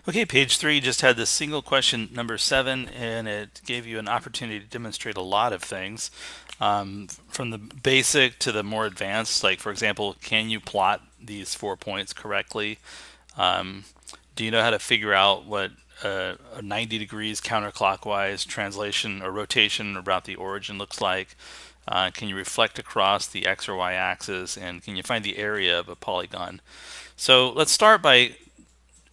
Okay, page 3 just had this single question number 7, and it gave you an opportunity to demonstrate a lot of things, from the basic to the more advanced. Like, for example, can you plot these 4 points correctly? Um, do you know how to figure out what a 90 degrees counterclockwise translation or rotation about the origin looks like? Can you reflect across the x or y axis, and can you find the area of a polygon? So let's start by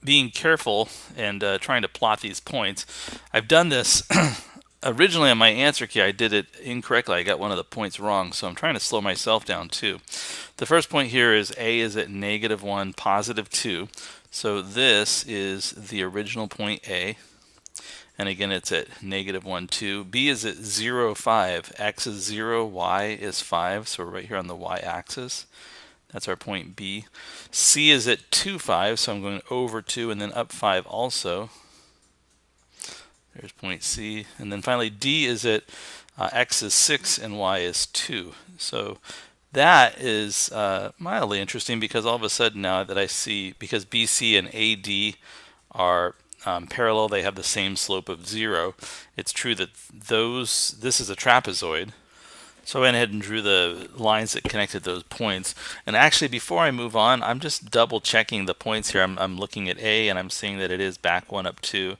being careful and trying to plot these points. I've done this originally on my answer key. I did it incorrectly. I got one of the points wrong, so I'm trying to slow myself down too. The first point here is A is at -1, +2. So this is the original point A. And again, it's at -1, 2. B is at 0, 5. X is 0, Y is 5. So we're right here on the Y axis. That's our point B. C is at 2, 5, so I'm going over 2 and then up 5 also. There's point C. And then finally D is at X is 6 and Y is 2. So that is mildly interesting, because all of a sudden now that I see, because BC and AD are parallel, they have the same slope of 0. It's true that this is a trapezoid. So I went ahead and drew the lines that connected those points. And actually, before I move on, I'm just double checking the points here. I'm looking at A, and I'm seeing that it is back 1, up 2.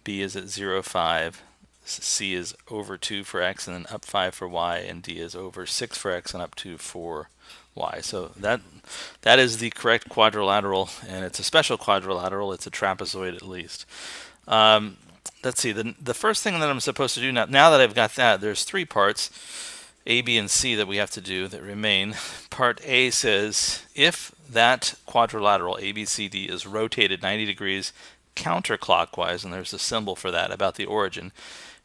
B is at 0, 5. C is over 2 for X, and then up 5 for Y. And D is over 6 for X and up 2 for Y. So that is the correct quadrilateral, and it's a special quadrilateral. It's a trapezoid at least. Let's see. The first thing that I'm supposed to do now that I've got that, there's 3 parts. A, B, and C that we have to do that remain. Part A says if that quadrilateral ABCD is rotated 90 degrees counterclockwise, and there's a symbol for that about the origin,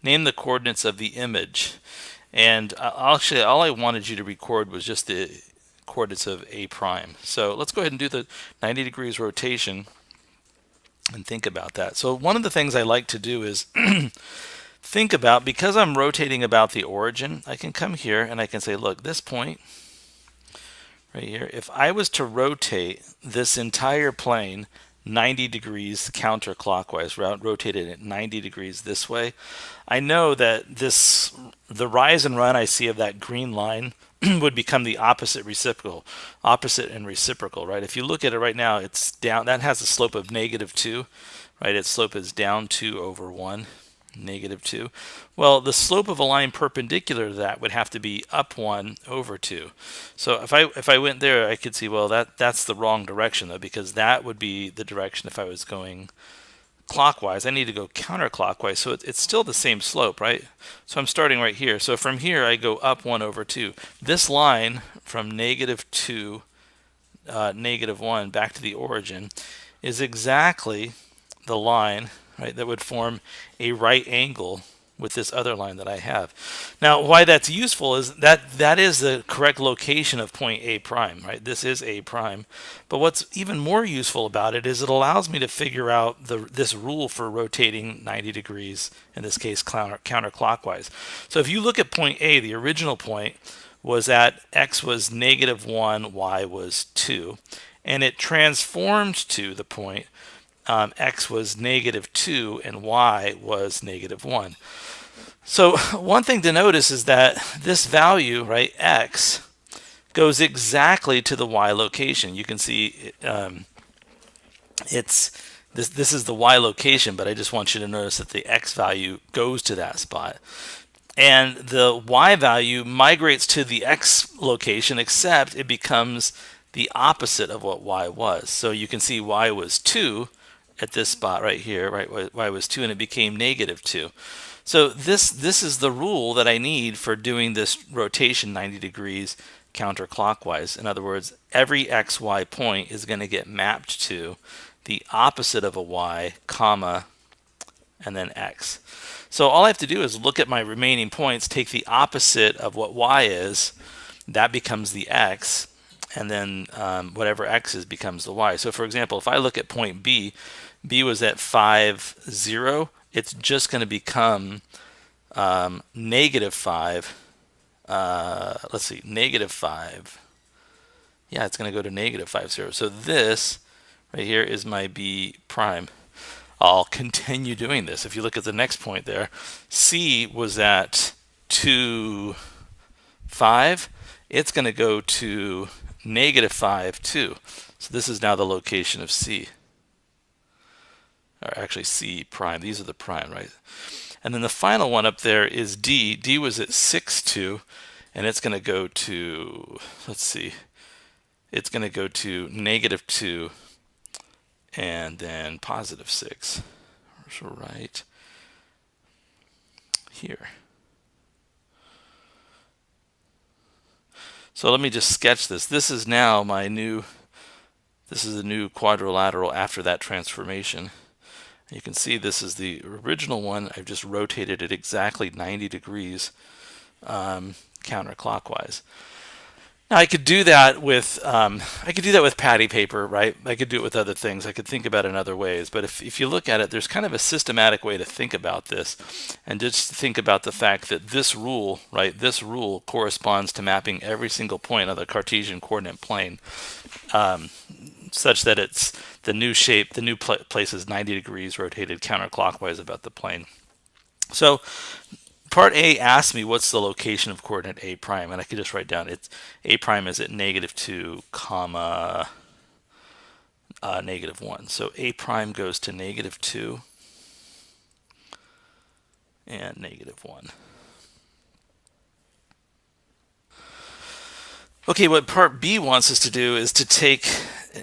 name the coordinates of the image. And actually, all I wanted you to record was just the coordinates of A prime. So let's go ahead and do the 90 degrees rotation and think about that. So one of the things I like to do is think about, because I'm rotating about the origin, I can come here and I can say, look, this point right here, if I was to rotate this entire plane 90 degrees counterclockwise, rotate it at 90 degrees this way, I know that the rise and run I see of that green line would become the opposite and reciprocal, right? If you look at it right now, it's down. That has a slope of -2, right? Its slope is down 2 over 1. -2. Well, the slope of a line perpendicular to that would have to be up 1 over 2. So if I went there, I could see, well, that's the wrong direction, though, because that would be the direction if I was going clockwise. I need to go counterclockwise, so it's still the same slope, right? So I'm starting right here. So from here, I go up 1 over 2. This line from -2, -1 back to the origin is exactly the line, right, that would form a right angle with this other line that I have. Now, why that's useful is that is the correct location of point A prime, right? This is A prime. But what's even more useful about it is it allows me to figure out this rule for rotating 90 degrees, in this case counterclockwise. So if you look at point A, the original point was at X was -1, Y was 2. And it transformed to the point X was -2 and Y was -1. So one thing to notice is that this value, right, X, goes exactly to the Y location. You can see this is the Y location, but I just want you to notice that the X value goes to that spot. And the Y value migrates to the X location, except it becomes the opposite of what Y was. So you can see Y was 2 at this spot right here, right? Y was 2 and it became -2. So this is the rule that I need for doing this rotation 90 degrees counterclockwise. In other words, every XY point is going to get mapped to the opposite of a Y, comma, and then X. So all I have to do is look at my remaining points, take the opposite of what Y is, that becomes the X, and then whatever X is becomes the Y. So for example, if I look at point B, B was at 5, 0. It's just going to become -5. Let's see, -5. Yeah, it's going to go to -5, 0. So this right here is my B prime. I'll continue doing this. If you look at the next point there, C was at 2, 5. It's going to go to negative 5, 2. So this is now the location of C. Or actually C prime. These are the prime, right? And then the final one up there is D. D was at 6, 2. And it's going to go to, let's see, it's going to go to negative 2 and then positive 6. So right here. So let me just sketch this. This is now my new, this is a new quadrilateral after that transformation. You can see this is the original one. I've just rotated it exactly 90 degrees counterclockwise. Now I could do that with patty paper, right? I could do it with other things. I could think about it in other ways. But if you look at it, there's kind of a systematic way to think about this, and just think about the fact that this rule, right? This rule corresponds to mapping every single point of the Cartesian coordinate plane, such that it's the new shape, the new place is 90 degrees rotated counterclockwise about the plane. So part A asks me what's the location of coordinate A prime, and I could just write down it's A prime is at negative 2, comma, negative 1. So A prime goes to negative 2 and negative 1. Okay, what part B wants us to do is to take,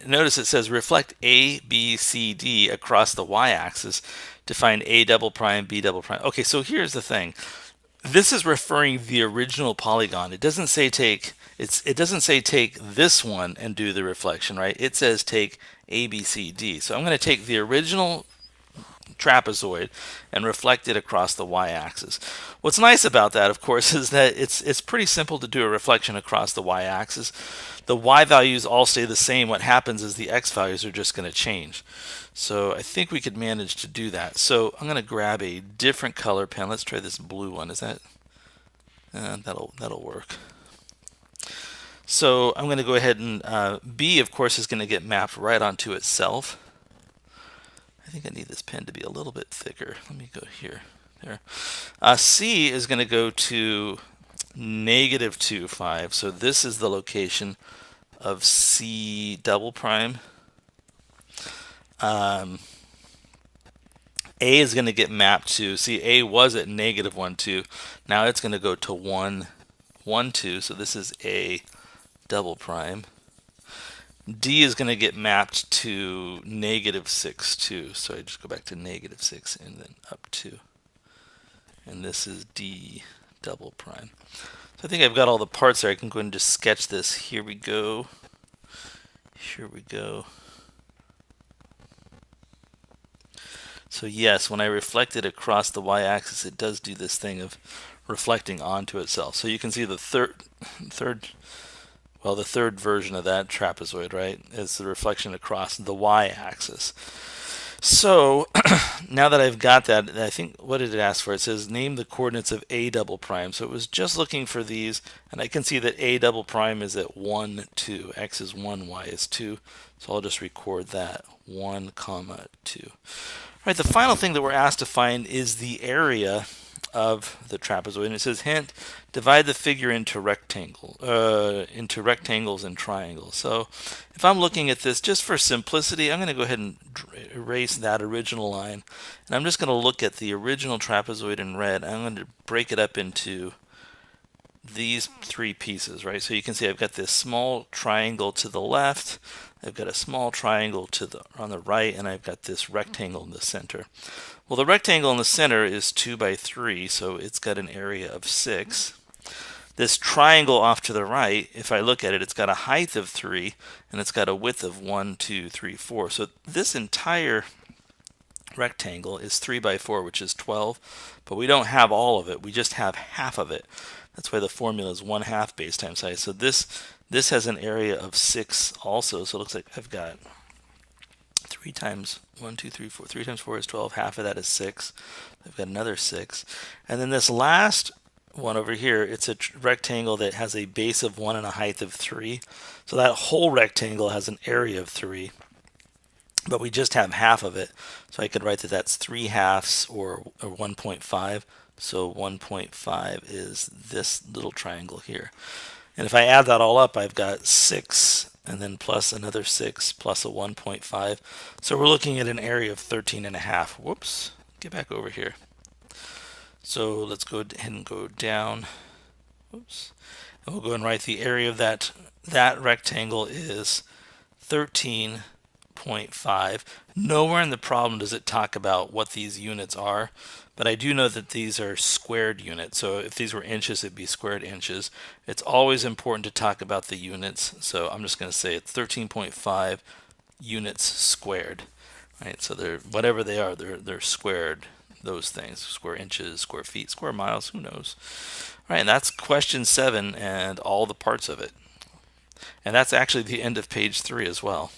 notice it says reflect A, B, C, D across the y-axis to find A double prime, B double prime. Okay, so here's the thing. This is referring the original polygon. It doesn't say take it doesn't say take this one and do the reflection, right? It says take A, B, C, D. So I'm going to take the original trapezoid and reflect it across the y-axis. What's nice about that, of course, is that it's pretty simple to do a reflection across the y-axis. The y values all stay the same. What happens is the x values are just going to change. So I think we could manage to do that. So I'm going to grab a different color pen. Let's try this blue one. Is that that'll work. So I'm going to go ahead and B, of course, is going to get mapped right onto itself. I think I need this pen to be a little bit thicker. Let me go here. There. C is going to go to negative 2, 5. So this is the location of C double prime. A is going to get mapped to, see, A was at negative 1, 2. Now it's going to go to 1, 1, 2. So this is A double prime. D is going to get mapped to negative 6, 2. So I just go back to negative 6 and then up 2. And this is D double prime. So I think I've got all the parts there. I can go and just sketch this. Here we go. Here we go. So yes, when I reflect it across the y-axis, it does do this thing of reflecting onto itself. So you can see the third version of that trapezoid, right, is the reflection across the y-axis. So now that I've got that, I think, what did it ask for? It says name the coordinates of A double prime. So it was just looking for these, and I can see that A double prime is at 1, 2. X is 1, Y is 2. So I'll just record that, 1, comma 2. All right, the final thing that we're asked to find is the area of the trapezoid, and it says hint, divide the figure into rectangles and triangles. So if I'm looking at this just for simplicity, I'm going to go ahead and erase that original line, and I'm just going to look at the original trapezoid in red. I'm going to break it up into these 3 pieces, right? So you can see I've got this small triangle to the left, I've got a small triangle on the right, and I've got this rectangle in the center. Well, the rectangle in the center is 2 by 3, so it's got an area of 6. This triangle off to the right, if I look at it, it's got a height of 3, and it's got a width of 1, 2, 3, 4. So this entire rectangle is 3 by 4, which is 12, but we don't have all of it. We just have half of it. That's why the formula is 1/2 base times height. So this has an area of 6 also. So it looks like I've got 3 times 1, 2, 3, 4. 3 times 4 is 12. Half of that is 6. I've got another 6. And then this last one over here, it's a rectangle that has a base of 1 and a height of 3. So that whole rectangle has an area of 3. but we just have half of it. So I could write that that's 3/2 or 1.5. So 1.5 is this little triangle here. And if I add that all up, I've got 6 and then plus another 6 plus a 1.5. So we're looking at an area of 13.5. Whoops, get back over here. So let's go ahead and go down. Oops. And we'll go and write the area of that rectangle is 13.5. Nowhere in the problem does it talk about what these units are, but I do know that these are squared units. So if these were inches, it'd be squared inches. It's always important to talk about the units. So I'm just going to say it's 13.5 units squared. Right? So they're whatever they are, they're squared. Those things, square inches, square feet, square miles, who knows? All right, and that's question 7 and all the parts of it. And that's actually the end of page 3 as well.